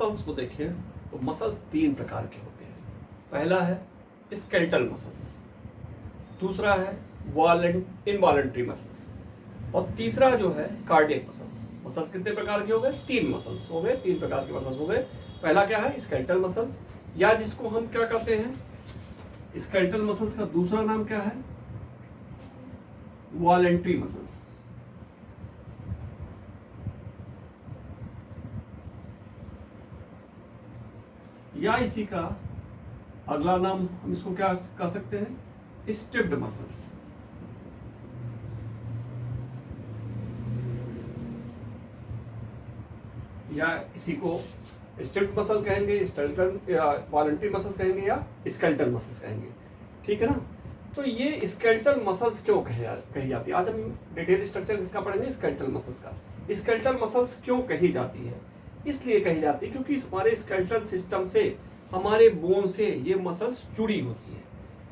Muscles को देखें तो मसल्स तीन प्रकार के होते हैं। पहला है स्केलेटल मसल्स, दूसरा है इनवॉलंटरी मसल्स, और तीसरा जो है कार्डियक मसल्स। मसल्स कितने प्रकार के हो गए? तीन मसल्स हो गए, तीन प्रकार के मसल्स हो गए। पहला क्या है? स्केलेटल मसल्स, या जिसको हम क्या कहते हैं, स्केलेटल मसल्स का दूसरा नाम क्या है? Voluntary muscles. या इसी का अगला नाम हम इसको क्या कह सकते हैं? Striped muscles. या इसी को स्ट्रिप्ड मसल कहेंगे, स्केलेटल या वॉलंटरी मसल्स कहेंगे, या स्केलेटल मसल्स कहेंगे। ठीक है ना? तो ये स्केलेटल मसल्स क्यों कही जाती है? आज हम डिटेल स्ट्रक्चर इसका पढ़ेंगे, स्केलेटल मसल्स का। स्केलेटल मसल्स क्यों कही जाती है? इसलिए कही जाती है क्योंकि हमारे स्केलेटल सिस्टम से, हमारे बोन से ये मसल्स जुड़ी होती है।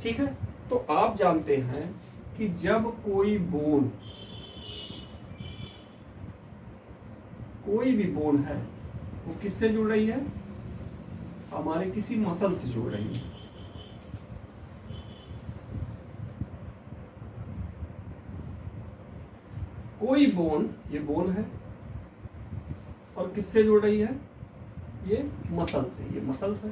ठीक है? तो आप जानते हैं कि जब कोई भी बोन है वो किससे जुड़ रही है? हमारे किसी मसल से जुड़ रही है। कोई बोन, ये बोन है और किससे जुड़ रही है? ये मसल से, ये मसल्स है।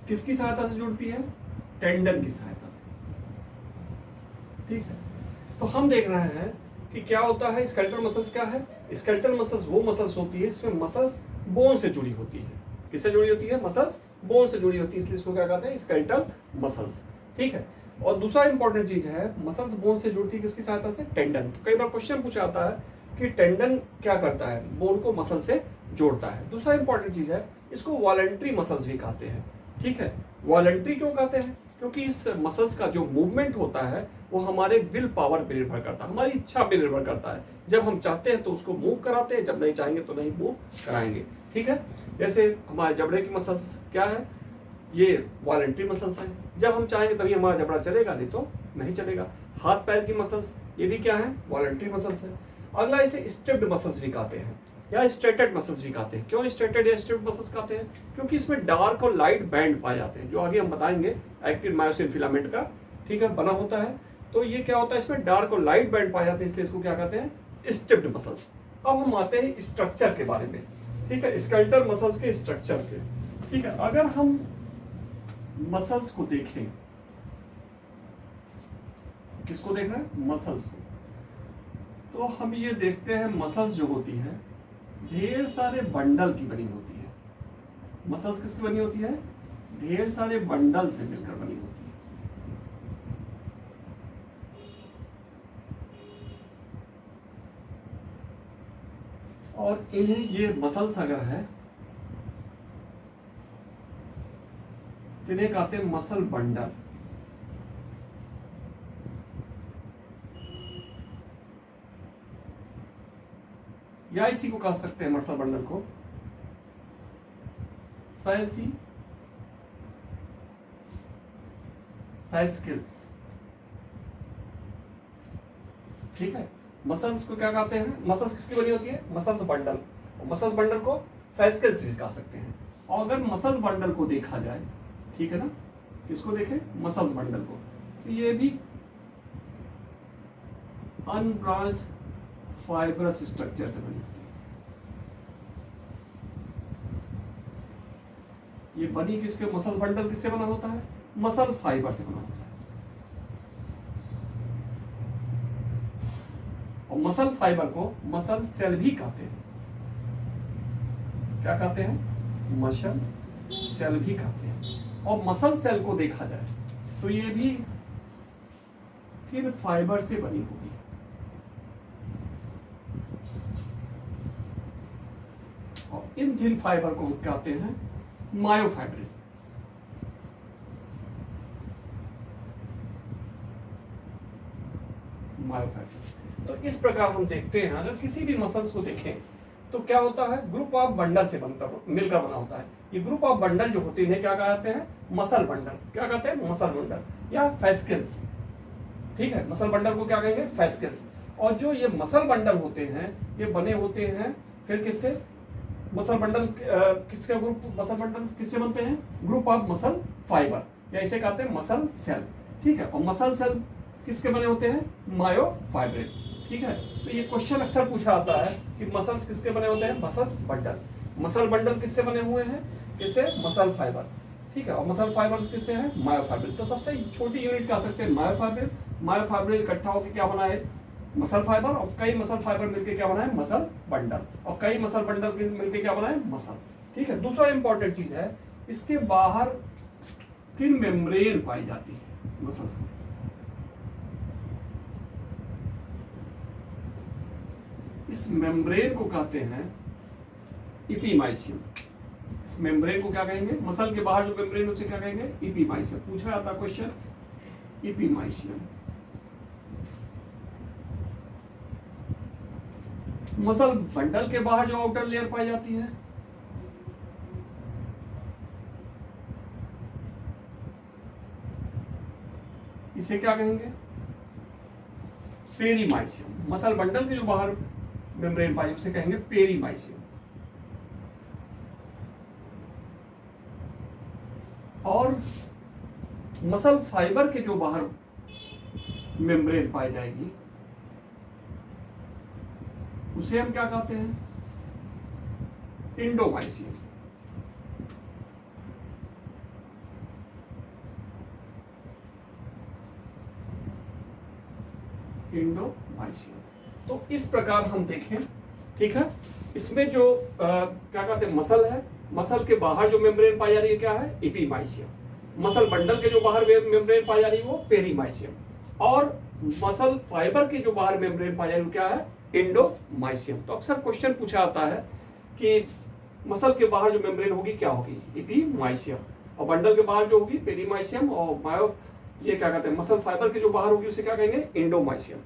किसकी सहायता से जुड़ती है? टेंडन की सहायता से। ठीक है? तो हम देख रहे हैं कि क्या होता है। स्केलेटल मसल्स क्या है? स्केलेटल मसल्स वो मसल्स होती है इसमें मसल्स बोन से जुड़ी होती है। किससे जुड़ी होती है? मसल्स बोन से जुड़ी होती है, इसलिए इसको क्या कहते हैं? Skeletal muscles. ठीक है? और दूसरा इंपॉर्टेंट चीज है, मसल्स बोन से जुड़ती है किसकी सहायता से? टेंडन। तो कई बार क्वेश्चन पूछा जाता है कि टेंडन क्या करता है? बोन को मसल से जोड़ता है। दूसरा इंपॉर्टेंट चीज है, इसको वॉलंटरी मसल्स भी कहते हैं। ठीक है? वॉलंटरी क्यों कहते हैं? क्योंकि इस मसल्स का जो मूवमेंट होता है वो हमारे विल पावर पर निर्भर करता है, हमारी इच्छा पर निर्भर करता है। जब हम चाहते हैं तो उसको मूव कराते हैं, जब नहीं चाहेंगे तो नहीं मूव कराएंगे। ठीक है? जैसे हमारे जबड़े की मसल्स क्या है? ये वॉलंटरी मसल्स हैं। जब हम चाहेंगे तभी हमारा जबड़ा चलेगा, नहीं तो नहीं चलेगा। हाथ पैर की मसल्स, ये भी क्या है? वॉलंटरी मसल्स है। अगला इसे स्ट्रिप्ड मसल्स भी कहते हैं या स्ट्रेटेड मसल्स भी कहते हैं। क्यों स्ट्रेटेड या स्ट्रिप्ड मसल्स कहते हैं? क्योंकि इसमें डार्क और लाइट बैंड पाए जाते हैं, जो आगे हम बताएंगे एक्टिन मायोसिन फिलामेंट का, ठीक है, बना होता है। तो ये क्या होता है, इसमें डार्क और लाइट बैंड पाए जाते हैं, इसलिए इसको क्या कहते हैं? Striped muscles. अब हम आते हैं स्ट्रक्चर के बारे में। ठीक है? स्केलेटल मसल्स के स्ट्रक्चर पे। ठीक है? अगर हम मसल्स को देखें, किसको देख रहे हैं? मसल्स को। तो हम ये देखते हैं मसल्स जो होती है ढेर सारे बंडल की बनी होती है। मसल्स किसकी बनी होती है? ढेर सारे बंडल से मिलकर बनी होती है। और इन्हें, ये मसल्स अगर है तो इन्हें कहते हैं मसल बंडल। या इसी को कह सकते हैं, मसल बंडल को, फैसिकल्स। ठीक है? मसल्स को क्या कहते हैं? मसल्स किसकी बनी होती है? Muscles bundle. और मसल्स बंडल को फैसिकल्स भी कह सकते हैं। और अगर मसल बंडल को देखा जाए, ठीक है ना, किसको देखें? मसल्स बंडल को, तो ये भी अनब्रांच्ड फाइब्रस स्ट्रक्चर से बनी होती है। ये बनी किसके? मसल बंडल किससे बना होता है? मसल फाइबर से बना होता है। और मसल फाइबर को मसल सेल भी कहते हैं। क्या कहते हैं? मसल सेल भी कहते हैं। और मसल सेल को देखा जाए तो ये भी थिन फाइबर से बनी होगी। और इन थिन फाइबर को कहते हैं मायोफाइब्रिल। मायोफाइब्रिल। तो इस प्रकार हम देखते हैं, अगर किसी भी मसल्स को देखें तो क्या होता है? ग्रुप ऑफ बंडल से मिलकर बना होता है। ये ग्रुप ऑफ बंडल जो होते हैं इन्हें क्या कहते हैं? Muscle bundle. क्या कहते हैं? मसल बंडल या फैसिकल्स। ठीक है? मसल बंडल को क्या कहेंगे? फैसिकल्स। और जो ये मसल बंडल होते हैं ये बने होते हैं फिर किससे? मसल बंडल किसका ग्रुप, मसल बंडल किससे बनते हैं? ग्रुप ऑफ मसल फाइबर, या इसे कहते हैं मसल सेल। ठीक है, और मसल सेल किसके बने होते हैं? मायोफाइब्रिल। ठीक है, तो ये क्वेश्चन अक्सर पूछा आता है कि मसल्स किसके बने होते हैं? Muscles bundle. मसल बंडल किससे बने हुए हैं? किससे? Muscle fibre. ठीक है, और मसल फाइबर किससे है? मायोफाइब्रिल। तो सबसे छोटी यूनिट कह सकते हैं मायोफाइब्रिल। मायोफाइब्रिल इकट्ठा होकर क्या बना है? Muscle fibre. और कई मसल फाइबर मिलकर क्या बना है? Muscle bundle. और कई मसल बंडल मिलकर क्या बना है? मसल। ठीक है, दूसरा इंपॉर्टेंट चीज है, इसके बाहर थिन मेम्ब्रेन पाई जाती है मसल्स में। इस मेम्ब्रेन को कहते हैं इपीमाइसियम। इस मेम्ब्रेन को क्या कहेंगे? मसल के बाहर जो मेम्ब्रेन है उसे क्या कहेंगे? इपीमाइसियम। पूछा जाता क्वेश्चन, इपीमाइसियम। मसल बंडल के बाहर जो आउटर लेयर पाई जाती है, इसे क्या कहेंगे? पेरीमाइसियम। मसल बंडल के जो बाहर मेम्ब्रेन पाई उसे कहेंगे पेरीमाइसियम। और मसल फाइबर के जो बाहर मेम्ब्रेन पाई जाएगी उसे हम क्या कहते हैं? इंडोमाइसियम। इंडोमाइसियम। तो इस प्रकार हम देखें, ठीक है, इसमें जो क्या कहते हैं? मसल है, मसल के बाहर जो मेम्ब्रेन पाई जा रही है क्या है? इपीमाइसियम। मसल बंडल के जो बाहर मेम्ब्रेन पाई जा रही है वो पेरीमाइसियम। और मसल फाइबर के जो बाहर मेम्ब्रेन पाई जा रही है क्या है? इंडोमाइसियम। तो अक्सर क्वेश्चन पूछा आता है कि मसल के बाहर जो मेम्ब्रेन होगी क्या होगी? इपीमाइसियम। और बंडल के बाहर जो होगी पेरीमाइसियम। और ये क्या कहते हैं? मसल फाइबर के जो बाहर होगी उसे क्या कहेंगे? इंडोमाइसियम।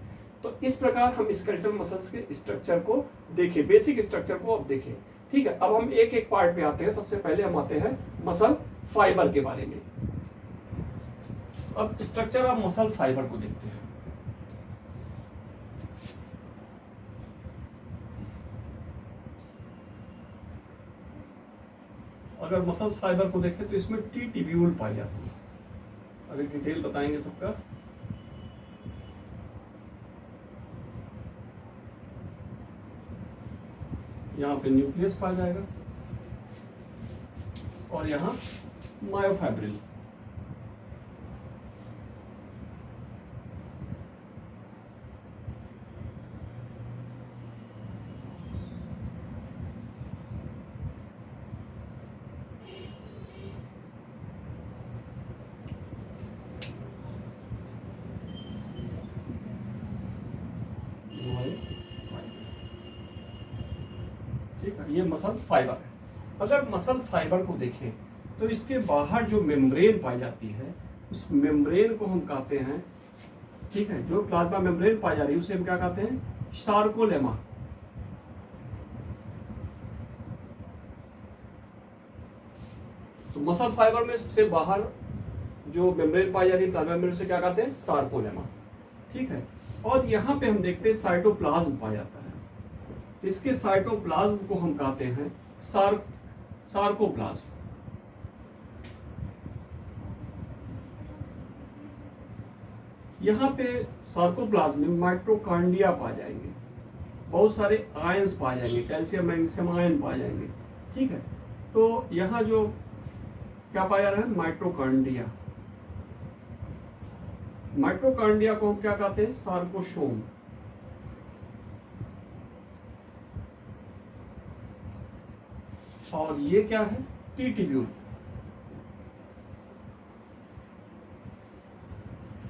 तो इस प्रकार हम स्केलेटल मसल्स के स्ट्रक्चर को देखें, बेसिक स्ट्रक्चर को अब देखें। ठीक है, अब हम एक एक पार्ट पे आते हैं। सबसे पहले हम आते हैं मसल फाइबर के बारे में। अब स्ट्रक्चर ऑफ मसल फाइबर को देखते हैं। अगर मसल्स फाइबर को देखें तो इसमें टी टिब्यूल पाई जाती है। अगर डिटेल बताएंगे सबका। यहाँ पे न्यूक्लियस पाया जाएगा और यहाँ मायोफाइब्रिल। ठीक है, ये मसल फाइबर है। अगर मसल फाइबर को देखें तो इसके बाहर जो मेम्ब्रेन पाई जाती है उस मेम्ब्रेन को हम कहते हैं, ठीक है, जो प्लाज्मा मेम्ब्रेन पाई जा रही है उसे हम क्या कहते हैं? सार्कोलेमा। तो मसल फाइबर में सबसे बाहर जो मेम्ब्रेन पाई जा रही है प्लाज्मा मेम्ब्रेन से क्या कहते हैं? सार्कोलेमा। ठीक है, और यहाँ पे हम देखते हैं साइटोप्लाज्म पाया जाता है। इसके साइटोप्लाज्म को हम कहते हैं सार्कोप्लाज्म। यहाँ पे सार्कोप्लाज्म में माइटोकॉन्ड्रिया पाए जाएंगे, बहुत सारे आयंस पाए जाएंगे, कैल्शियम मैग्नीशियम आयन पाए जाएंगे। ठीक है, तो यहाँ जो क्या पाया जा रहा है? माइटोकॉन्ड्रिया। माइटोकॉन्ड्रिया को हम क्या कहते हैं? सार्कोसोम। और ये क्या है? T tubule.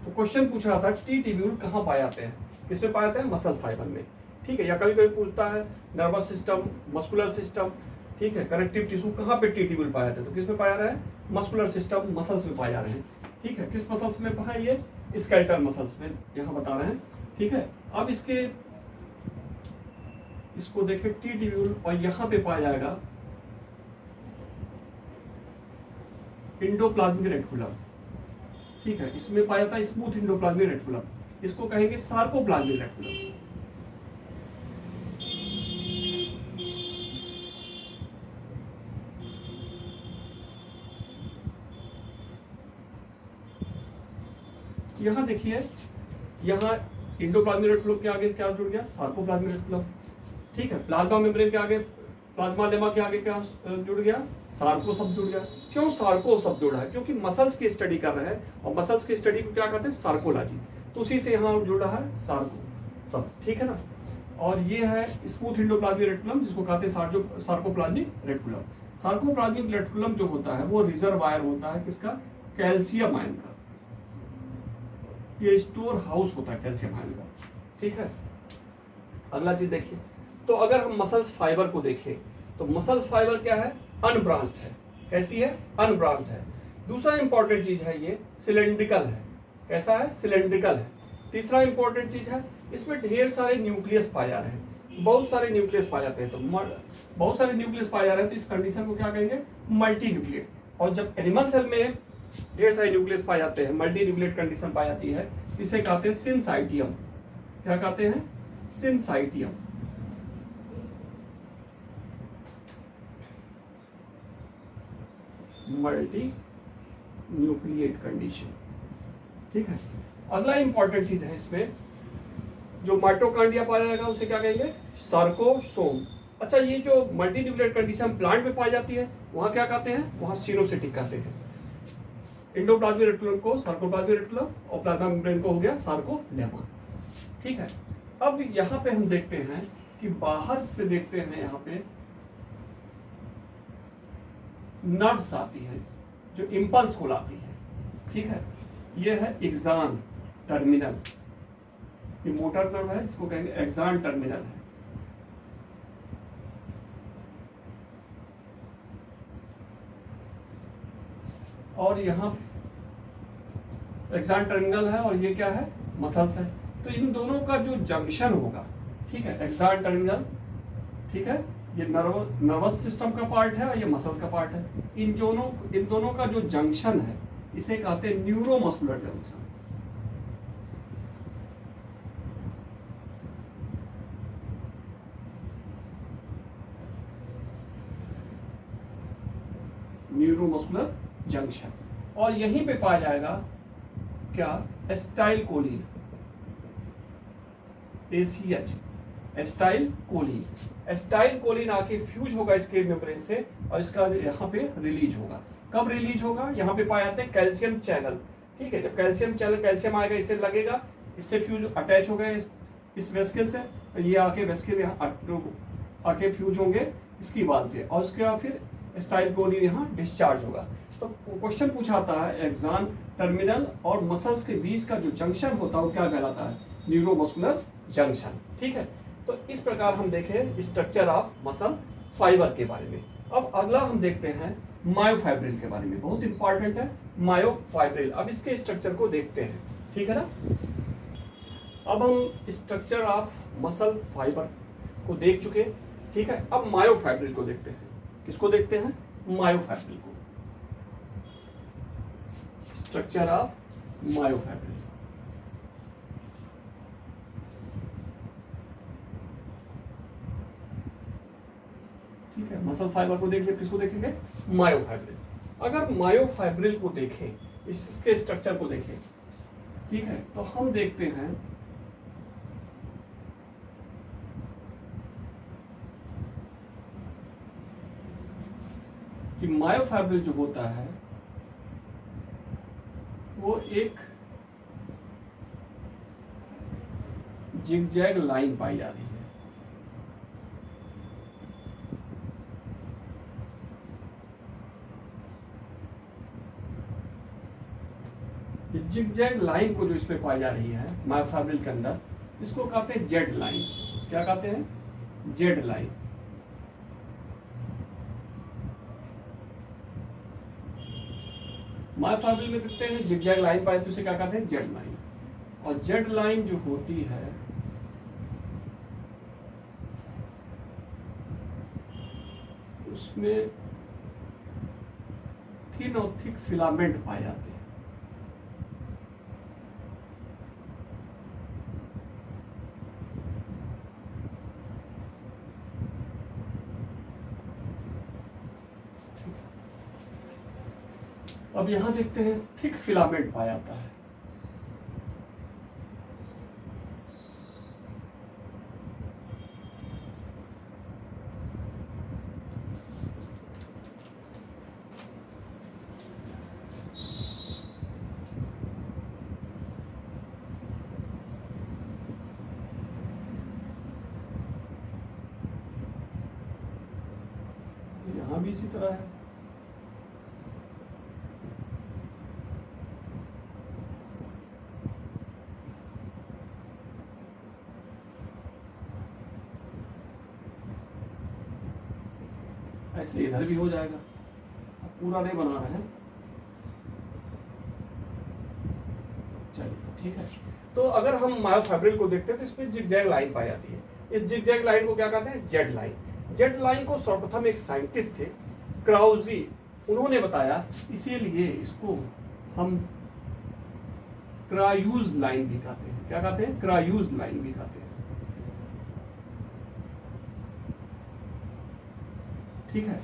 तो क्वेश्चन पूछ रहा था टी टिब्यूल कहाँ पाए जाते हैं? किसमें पाए जाते हैं? मसल फाइबर में। ठीक है, या कभी कभी पूछता है नर्वस सिस्टम, मस्कुलर सिस्टम, ठीक है, कनेक्टिव टिश्यू, कहाँ पे टी टिब्यूल पाए जाते हैं? तो किसमें पाया जा रहा है? मस्कुलर सिस्टम, मसल्स में पाए जा रहे हैं। ठीक है, किस मसल्स में पाए? ये स्केलेटल मसल्स में यहाँ बता रहे हैं। ठीक है, अब इसको देखें टी टिब्यूल, और यहाँ पे पाया जाएगा इंडोप्लाज्मिक रेटिकुलम। ठीक है, इसमें पाया जाता है स्मूथ इंडोप्लाज्मिक रेटिकुलम, इसको कहेंगे सार्कोप्लाज्मिक रेटिकुलम। यहाँ देखिए, यहाँ इंडोप्लाज्मिक रेटिकुलम के आगे क्या जुड़ गया, सार्कोप्लाज्मिक रेटिकुलम। ठीक है, प्लाज्मा मेम्ब्रेन के आगे, प्लाज्मा लेमा के आगे क्या जुड़ गया, सार्को सब जुड़ गया। क्यों सार्को सब जुड़ा है, क्योंकि मसल्स की स्टडी कर रहे हैं और मसल्स की स्टडी को क्या कहते हैं, सार्कोलॉजी। तो उसी से यहाँ जुड़ा है सार्को सब, ठीक है ना। और ये है स्मूथ इंडोप्लाज्मिक रेटिकुलम, जिसको कहते हैं सार्कोप्लाज्मिक रेटिकुलम। सार्कोप्लाज्मिक रेटिकुलम जो होता है वो रिजर्वायर होता है किसका, कैल्शियम आयन का। ये स्टोर हाउस होता है कैल्शियम आयन का, ठीक है। अगला चीज देखिए, तो अगर हम मसल्स फाइबर को देखें तो मसल्स फाइबर क्या है, अनब्रांच्ड है। कैसी है, अनब्रांच्ड है। दूसरा इंपॉर्टेंट चीज है, ये सिलेंड्रिकल है। कैसा है, सिलेंड्रिकल है। तीसरा इंपॉर्टेंट चीज है, इसमें ढेर सारे न्यूक्लियस पाए जा रहे हैं, बहुत सारे न्यूक्लियस पाए जाते हैं। तो बहुत सारे न्यूक्लियस पाए जा रहे हैं, तो इस कंडीशन को क्या कहेंगे, मल्टी न्यूक्लिएट। और जब एनिमल सेल में ढेर सारे न्यूक्लियस पाए जाते हैं, मल्टी न्यूक्लिएट कंडीशन पाई जाती है, इसे कहते हैं सिनसाइटियम। क्या कहते हैं, सिनसाइटियम। मल्टी न्यूक्लिएट कंडीशन, ठीक है। अगला इंपॉर्टेंट चीज है इसमें, जो माइटोकॉन्ड्रिया पाया जाएगा उसे क्या कहेंगे, सार्कोसोम। अच्छा, ये जो मल्टी न्यूक्लिएट कंडीशन प्लांट में पाई जाती है, वहां क्या कहते हैं, वहां सिनोसिटिक कहते हैं। इंडोप्लाज्मिक रेटिकुलम को सार्कोप्लाज्मिक रेटिकुलम और प्लाज्मा मेम्ब्रेन को हो गया सार्कोलेमा, ठीक है। अब यहाँ पे हम देखते हैं कि बाहर से देखते हैं, यहाँ पे नर्व्स आती है जो इंपल्स को लाती है, ठीक है। ये है एक्सान टर्मिनल, ये मोटर नर्व है, इसको कहेंगे एक्सान टर्मिनल है। और यहाँ एक्सान टर्मिनल है और ये क्या है, मसल्स है। तो इन दोनों का जो जंक्शन होगा, ठीक है, एक्सान टर्मिनल, ठीक है, ये नर्वस सिस्टम का पार्ट है और ये मसल्स का पार्ट है। इन दोनों का जो जंक्शन है, इसे कहते हैं न्यूरोमस्कुलर जंक्शन। Neuromuscular junction. और यहीं पे पाया जाएगा क्या, acetyl Colin, ACH, acetyl Colin. Acetyl Colin आके फ्यूज होगा इसके मेम्ब्रेन से और इसका यहाँ पे रिलीज होगा। कब रिलीज होगा, यहाँ पे पाए जाते हैं कैल्शियम चैनल, ठीक है। जब कैल्शियम चैनल, कैल्शियम आएगा, इससे लगेगा, इससे फ्यूज अटैच हो गए इस वेस्किल से, तो ये आके वेस्किल यहाँ आके फ्यूज होंगे इसकी बाद से, और उसके बाद फिर एस्टाइल कोलिन यहाँ डिस्चार्ज होगा। तो क्वेश्चन पूछाता है, एक्सान टर्मिनल और मसल्स के बीच का जो जंक्शन होता है वो क्या कहलाता है, न्यूरोमस्कुलर जंक्शन, ठीक है। तो इस प्रकार हम देखें स्ट्रक्चर ऑफ मसल फाइबर के बारे में। अब अगला हम देखते हैं मायोफाइब्रिल के बारे में, बहुत इंपॉर्टेंट है मायोफाइब्रिल। अब इसके स्ट्रक्चर को देखते हैं, ठीक है ना। अब हम स्ट्रक्चर ऑफ मसल फाइबर को देख चुके, ठीक है। अब मायोफाइब्रिल को देखते हैं। किसको देखते हैं, मायोफाइब्रिल को, स्ट्रक्चर ऑफ मायोफाइब्रिल। ठीक है, मसल फाइबर को देख लिया, किसको देखेंगे, मायोफाइब्रिल। अगर मायोफाइब्रिल को देखें, इसके स्ट्रक्चर को देखें, ठीक है, तो हम देखते हैं कि मायोफाइब्रिल जो होता है वो एक जिगजैग लाइन पाई जा रही है। जिगजैग लाइन को जो इसमें पाई जा रही है मायोफाइब्रिल के अंदर, इसको कहते हैं जेड लाइन। क्या कहते हैं, जेड लाइन। मायोफाइब्रिल में देखते हैं जिगजैग लाइन पाए, तो उसे क्या कहते हैं, जेड लाइन। और जेड लाइन जो होती है उसमें थिन और थिक फिलामेंट पाए जाते हैं। अब यहां देखते हैं थिक फिलामेंट पाया जाता है। भी इसी तरह है। ऐसे इधर भी हो जाएगा, पूरा नहीं बना रहे हैं। चलिए ठीक है। तो अगर हम मायोफाइब्रिल को देखते हैं तो इसमें जिगजैग लाइन पाई जाती है। इस जिगजैग लाइन को क्या कहते हैं? Z line. जेड लाइन को सर्वप्रथम एक साइंटिस्ट थे क्राउजी, उन्होंने बताया, इसीलिए इसको हम क्रायूज लाइन भी कहते हैं। क्या कहते हैं? क्रायूज लाइन भी कहते हैं। ठीक है।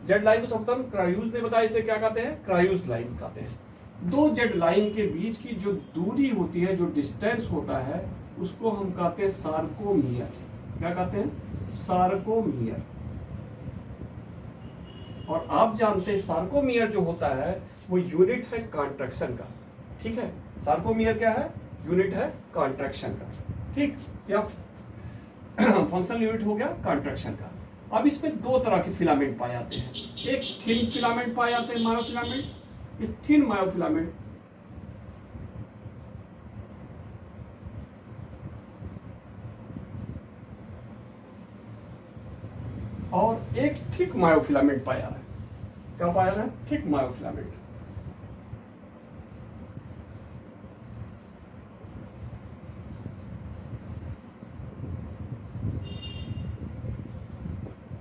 जेड लाइन को सर्वप्रथम क्रायूज ने बताया, इसलिए क्या कहते हैं? क्रायूज लाइन कहते हैं। दो जेड लाइन के बीच की जो दूरी होती है, जो डिस्टेंस होता है, उसको हम कहते हैं सार्कोमियर। क्या कहते हैं? सार्कोमियर। और आप जानते हैं सार्कोमियर जो होता है वो यूनिट है कॉन्ट्रैक्शन का। ठीक है। सार्कोमियर क्या है? यूनिट है कॉन्ट्रैक्शन का। ठीक, या फंक्शनल यूनिट हो गया कॉन्ट्रैक्शन का। अब इसमें दो तरह के फिलामेंट पाए जाते हैं। एक थिन फिलामेंट पाए जाते हैं, मायोफिलामेंट। इस थिन मायोफिलामेंट और एक थिक मायोफिलामेंट पाया है। क्या पाया है? Thick myofilament.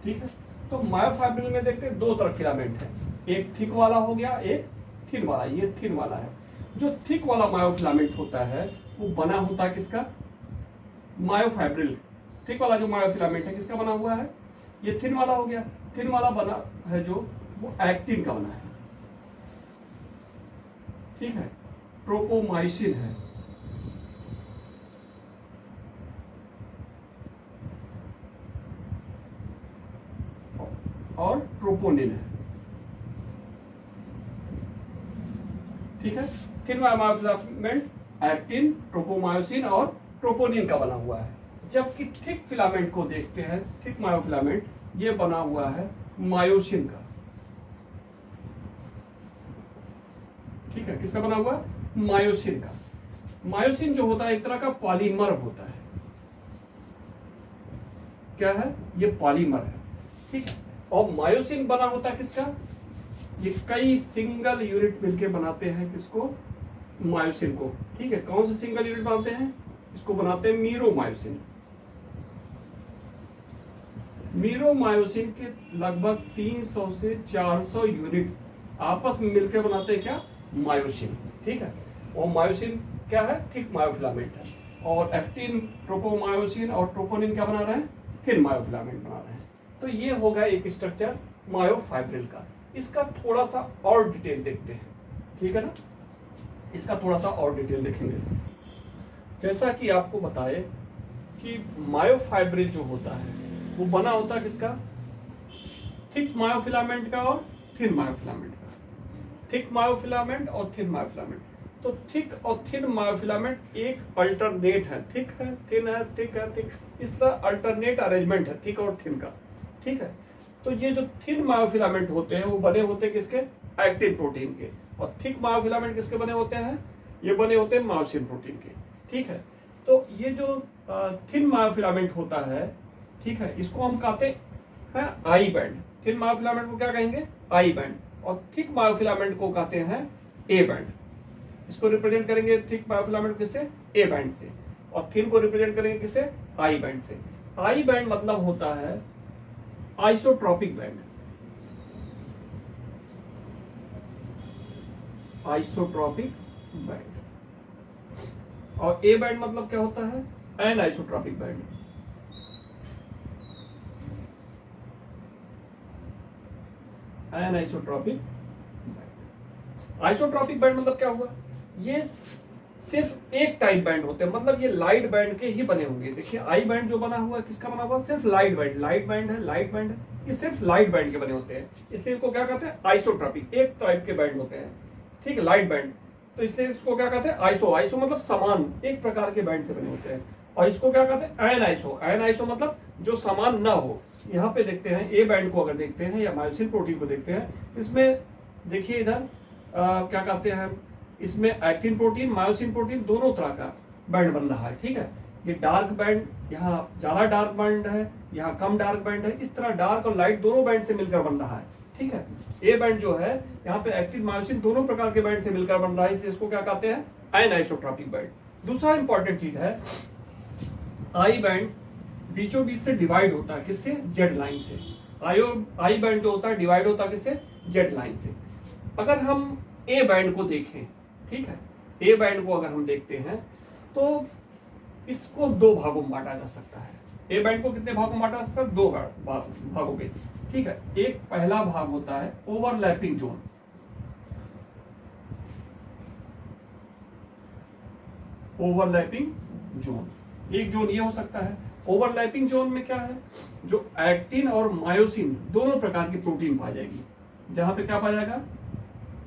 ठीक है। तो मायोफाइब्रिल में देखते हैं दो तरह फिलामेंट है, एक थिक वाला हो गया, एक थिन वाला। ये थिन वाला है। जो थिक वाला मायोफिलामेंट होता है वो बना होता है किसका? मायोफाइब्रिल। थिक वाला जो मायोफिलामेंट है किसका बना हुआ है? ये थिन वाला हो गया। थिन वाला बना है जो, वो एक्टिन का बना है। ठीक है। ट्रोपोमाइसिन है। और ट्रोपोनिन है। ठीक है। थिन मायोफिलामेंट एक्टिन, ट्रोपोमायोसिन और ट्रोपोनिन का बना हुआ है। जबकि थिक फिलामेंट को देखते हैं, थिक मायोफिलामेंट, ये बना हुआ है मायोसिन का। ठीक है। किसका बना हुआ? मायोसिन का। मायोसिन जो होता है एक तरह का पॉलीमर होता है। क्या है? ये पॉलीमर है। ठीक है। और मायोसिन बना होता है किसका? ये कई सिंगल यूनिट मिलके बनाते हैं किसको? मायोसिन को। ठीक है। कौन से सिंगल यूनिट बनाते हैं? इसको बनाते हैं मीरोमायोसिन। मीरोमायोसिन के लगभग 300 से 400 यूनिट आपस में मिलकर बनाते हैं क्या? मायोसिन। ठीक है। और मायोसिन क्या है? थिक मायोफिलामेंट है। और एक्टिन, ट्रोपोमायोसिन और ट्रोपोनिन क्या बना रहे हैं? थिन मायोफिलामेंट बना रहे हैं। तो ये होगा एक स्ट्रक्चर मायोफाइब्रिल का। इसका थोड़ा सा और डिटेल देखते हैं। ठीक है ना? इसका थोड़ा सा और डिटेल देखेंगे। जैसा कि आपको बताए कि मायोफाइब्रिल जो होता है वो बना होता है किसका? थिक मायोफिलामेंट का और थिन मायोफिलामेंट का। थिक मायोफिलामेंट और थिन मायोफिलामेंट। तो थिक और थिन मायोफिलामेंट एक अल्टरनेट है। थिक है, थिन है, थिक है, थिक। इसका अल्टरनेट अरेंजमेंट है थिक और थिन का। ठीक है। तो ये जो थिन मायोफिलामेंट होते हैं वो बने होते हैं किसके? एक्टिन प्रोटीन के। और थिक मायोफिलामेंट किसके बने होते हैं? ये बने होते हैं मायोसिन प्रोटीन के। ठीक है। तो ये जो थिन मायोफिलामेंट होता है, ठीक है, इसको हम कहते हैं आई बैंड। थिन मायोफिलामेंट को क्या कहेंगे? I band. और थिक मायोफिलामेंट को कहते हैं ए बैंड। इसको रिप्रेजेंट करेंगे थिक मायोफिलामेंट किससे? ए बैंड से। और थिन को रिप्रेजेंट करेंगे किससे? आई बैंड से। आई बैंड मतलब होता है आइसोट्रॉपिक बैंड। Isotropic band. और ए बैंड मतलब क्या होता है? An isotropic band. An isotropic band. Isotropic band मतलब क्या हुआ? ये सिर्फ एक टाइप बैंड होते हैं, मतलब ये लाइट बैंड के ही बने होंगे। देखिए आई बैंड जो बना हुआ है किसका बना हुआ? सिर्फ लाइट बैंड। लाइट बैंड है, लाइट बैंड है, ये सिर्फ लाइट बैंड के बने होते हैं, इसलिए इसको क्या कहते हैं? आइसोट्रॉपिक। एक टाइप के बैंड होते हैं, ठीक है, लाइट बैंड। तो इसलिए इसको क्या कहते हैं? आइसो। आइसो मतलब समान, एक प्रकार के बैंड से बने होते हैं। और इसको क्या कहते हैं? N iso. एन आइसो मतलब जो समान ना हो, यहाँ पे देखते हैं ए बैंड को अगर देखते हैं या मायोसिन प्रोटीन को देखते हैं, इसमें देखिए इधर क्या कहते हैं, इसमें एक्टिन प्रोटीन मायोसिन प्रोटीन दोनों तरह का बैंड बन रहा है। ठीक है, ये डार्क बैंड, यहाँ ज्यादा डार्क बैंड है, यहाँ कम डार्क बैंड है, इस तरह डार्क और लाइट दोनों बैंड से मिलकर बन रहा है। ठीक है, ए बैंड जो है यहाँ पे एक्टिन मायोसिन दोनों प्रकार के बैंड से मिलकर बन रहा है, इसलिए इसको क्या कहते हैं, अनआइसोट्रॉपिक बैंड। दूसरा इंपॉर्टेंट चीज है, आई बैंड बीचों बीच से डिवाइड होता है, किससे, जेड लाइन से। आई बैंड जो होता है डिवाइड होता है किससे, जेड लाइन से। अगर हम ए बैंड को देखें, ठीक है, ए बैंड को अगर हम देखते हैं तो इसको दो भागों में बांटा जा सकता है। ए बैंड को कितने भागों में बांटा जा सकता है, दो भागों में। ठीक है, एक पहला भाग होता है ओवरलैपिंग जोन। ओवरलैपिंग जोन, एक जोन ये हो सकता है। ओवरलैपिंग जोन में क्या है, जो एक्टिन और मायोसिन दोनों प्रकार की प्रोटीन पाई जाएगी। जहां पे क्या पाया जाएगा,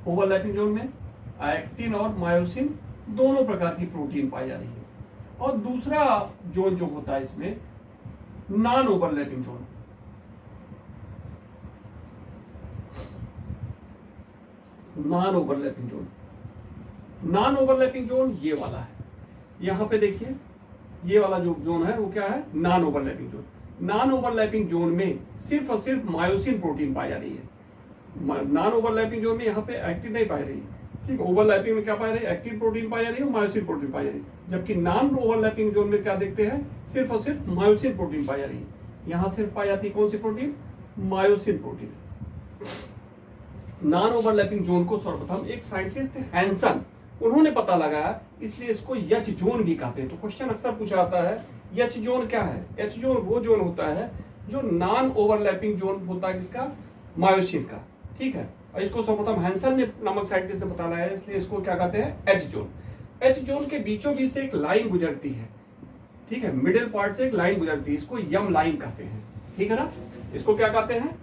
ओवरलैपिंग जोन में एक्टिन और मायोसिन दोनों प्रकार की प्रोटीन पाई जा रही है। और दूसरा जोन जो होता है इसमें non overlapping zone. Non overlapping zone, non overlapping zone ये वाला है। यहां पे देखिए ये वाला जो जोन है वो क्या है, non overlapping zone. Non overlapping zone में सिर्फ और सिर्फ मायोसिन प्रोटीन पाई जा रही है। नॉन ओवरलैपिंग जोन में यहाँ पे एक्टिन नहीं पाई रही, ठीक है। ओवरलैपिंग में क्या पाई रही है, एक्टिन प्रोटीन पाई जा रही है, मायोसिन प्रोटीन पाई जा रही है। जबकि नॉन ओवरलैपिंग जोन में क्या देखते हैं, सिर्फ और सिर्फ मायोसिन प्रोटीन पाई जा रही है। यहाँ सिर्फ पाई जाती है कौन सी protein, myosin protein. Non overlapping zone को सर्वप्रथम एक साइंटिस्ट हैंसन, उन्होंने पता लगाया, इसलिए इसको एच जोन भी कहते हैं। तो क्वेश्चन अक्सर पूछा जाता है, एच जोन क्या है। एच जोन वो जोन होता है जो नॉन ओवरलैपिंग जोन होता है किसका, मायोसिन का। ठीक है, और इसको सर्वप्रथम हैंसन ने नामक साइंटिस्ट ने पता लगाया, इसलिए इसको क्या कहते हैं, एच जोन। एच जोन के बीचों बीच से एक लाइन गुजरती है, ठीक है, मिडिल पार्ट से एक लाइन गुजरती है, इसको यम लाइन कहते हैं। ठीक है ना, इसको क्या कहते हैं,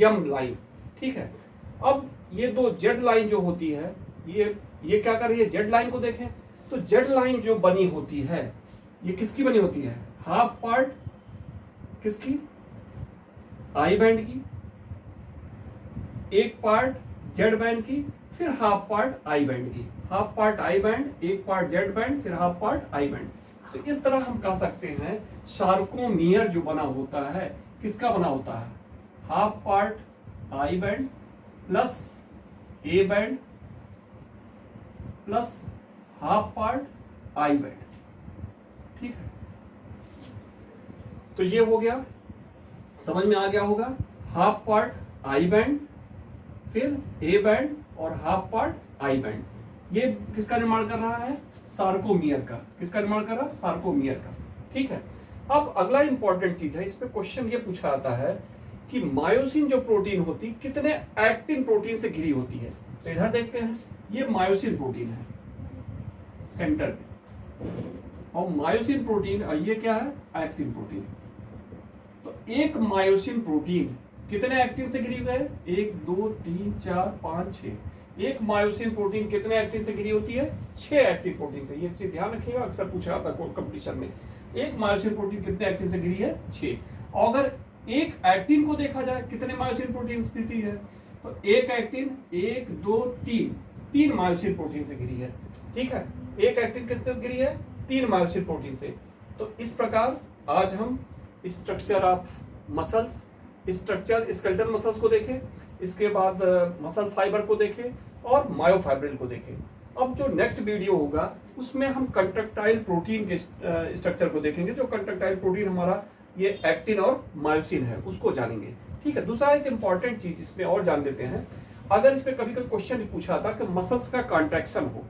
यम लाइन। ठीक है, अब ये दो जेड लाइन जो होती है, ये क्या कर रही है, जेड लाइन को देखें तो जेड लाइन जो बनी होती है ये किसकी बनी होती है, हाफ पार्ट किसकी, आई बैंड की, एक पार्ट जेड बैंड की, फिर हाफ पार्ट आई बैंड की। हाफ पार्ट आई बैंड, एक पार्ट जेड बैंड, फिर हाफ पार्ट आई बैंड। तो इस तरह हम कह सकते हैं सार्कोमियर जो बना होता है किसका बना होता है, half part I band plus A band plus half part I band. ठीक है, तो ये हो गया, समझ में आ गया होगा। हाफ पार्ट आई बैंड, फिर ए बैंड और हाफ पार्ट आई बैंड। ये किसका निर्माण कर रहा है, सार्कोमियर का। किसका निर्माण कर रहा है, सार्कोमियर का। ठीक है, अब अगला इंपॉर्टेंट चीज है, इस पे क्वेश्चन ये पूछा जाता है कि मायोसिन जो प्रोटीन होती कितने एक्टिन प्रोटीन से घिरी होती है। तो इधर देखते हैं, ये मायोसिन प्रोटीन है सेंटर में, और मायोसिन प्रोटीन, और ये क्या है, एक्टिन प्रोटीन। तो एक मायोसिन प्रोटीन कितने एक्टिन से घिरी हुई है, 1 2 3 4 5 6। एक मायोसिन प्रोटीन कितने एक्टिन से घिरी होती है, 6 एक्टिन प्रोटीन से। ये चीज ध्यान रखिएगा, अक्सर पूछा जाता है कंपटीशन में। एक मायोसिन प्रोटीन कितने एक्टिन से घिरी है, 6। और अगर एक एक्टिन को देखा जाए कितने मायोसिन प्रोटीन से घिरी है, तो एक एक्टिन 1 2 3 मायोसिन प्रोटीन से घिरी है। ठीक है, एक एक्टिन कितने से घिरी है, 3 मायोसिन प्रोटीन से। तो इस प्रकार आज हम structure of muscles, structure skeletal muscles को देखें, इसके बाद मसल फाइबर को देखें और मायोफाइब्रिल को देखें। अब जो नेक्स्ट वीडियो होगा उसमें हम कंट्रक्टाइल प्रोटीन के स्ट्रक्चर को देखेंगे। जो कंट्रक्टाइल प्रोटीन हमारा ये एक्टिन और मायोसिन है उसको जानेंगे। ठीक है, दूसरा एक इंपॉर्टेंट चीज इसमें और जान लेते हैं, अगर इसमें कभी कभी क्वेश्चन पूछा था कि मसल्स का कॉन्ट्रैक्शन हो।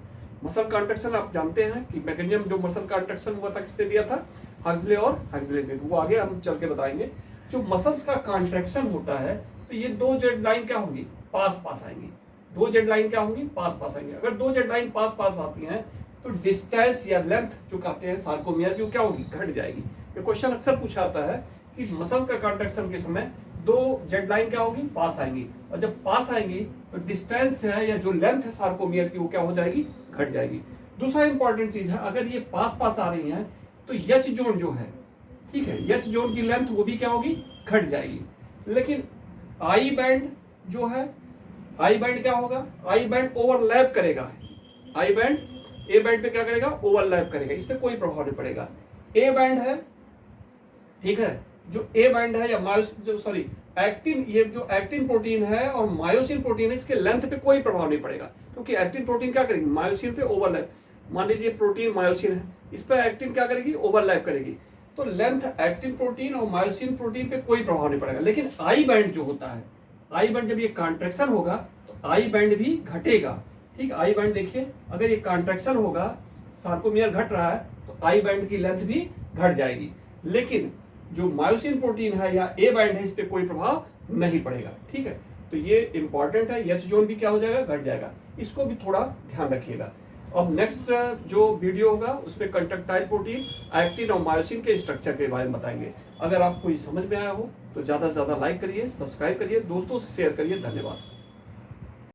मसल कॉन्ट्रैक्शन आप जानते हैं कि मैकेनिज्म जो मसल कॉन्ट्रैक्शन हुआ था किसने दिया था, हक्सले और हक्सले ने, वो आगे हम चल के बताएंगे। जो मसल्स का कॉन्ट्रैक्शन होता है तो ये दो जेड लाइन क्या होगी, पास पास आएंगी। दो जेड लाइन क्या होंगी, पास पास आएंगी। अगर दो जेड लाइन पास पास आती हैं तो डिस्टेंस या लेंथ जो कहते हैं सार्कोमियर की, वो क्या होगी, घट जाएगी। ये क्वेश्चन अक्सर पूछा जाता है कि मसल का कॉन्ट्रैक्शन के समय दो जेड लाइन क्या होगी, पास आएंगी, और जब पास आएंगी तो डिस्टेंस है या जो लेंथ है सार्कोमियर की वो क्या हो जाएगी, घट जाएगी। दूसरा इंपॉर्टेंट चीज है, अगर ये पास पास आ रही है तो एच जोन जो है, ठीक है, एच जोन की लेंथ वो भी क्या होगी, घट जाएगी। लेकिन आई बैंड जो है, आई बैंड क्या होगा, आई बैंड ओवरलैप करेगा, आई बैंड ए बैंड पे क्या करेगा, ओवरलैप करेगा, इस पे कोई प्रभाव नहीं पड़ेगा। ए बैंड है, ठीक है, जो ए बैंड है या मायोसिन, जो सॉरी एक्टिन, ये जो एक्टिन प्रोटीन है और मायोसिन प्रोटीन है, इसके लेंथ पे कोई प्रभाव नहीं पड़ेगा, क्योंकि एक्टिन प्रोटीन क्या करेगी, मायोसिन पे ओवरलैप, मान लीजिए प्रोटीन मायोसिन है, इस पे एक्टिन क्या करेगी, ओवरलैप करेगी, तो लेंथ एक्टिन प्रोटीन और मायोसिन प्रोटीन पे कोई प्रभाव नहीं पड़ेगा। लेकिन आई बैंड जो होता है, आई बैंड जब ये कॉन्ट्रेक्शन होगा तो आई बैंड भी घटेगा, ठीक, आई बैंड देखिए, अगर ये कॉन्ट्रेक्शन होगा, सार्कोमियर घट रहा है, तो आई बैंड की लेंथ भी घट जाएगी। लेकिन जो मायोसिन प्रोटीन है या ए बैंड है, इस पे कोई प्रभाव नहीं पड़ेगा, ठीक है। तो ये इंपॉर्टेंट है, एच जोन भी क्या हो जाएगा, घट जाएगा, इसको भी थोड़ा ध्यान रखिएगा। अब नेक्स्ट जो वीडियो होगा उसमें कंट्रैक्टाइल प्रोटीन, एक्टिन और मायोसिन के स्ट्रक्चर के बारे में बताएंगे। अगर आपको ये समझ में आया हो तो ज़्यादा से ज़्यादा लाइक करिए, सब्सक्राइब करिए, दोस्तों से शेयर करिए। धन्यवाद।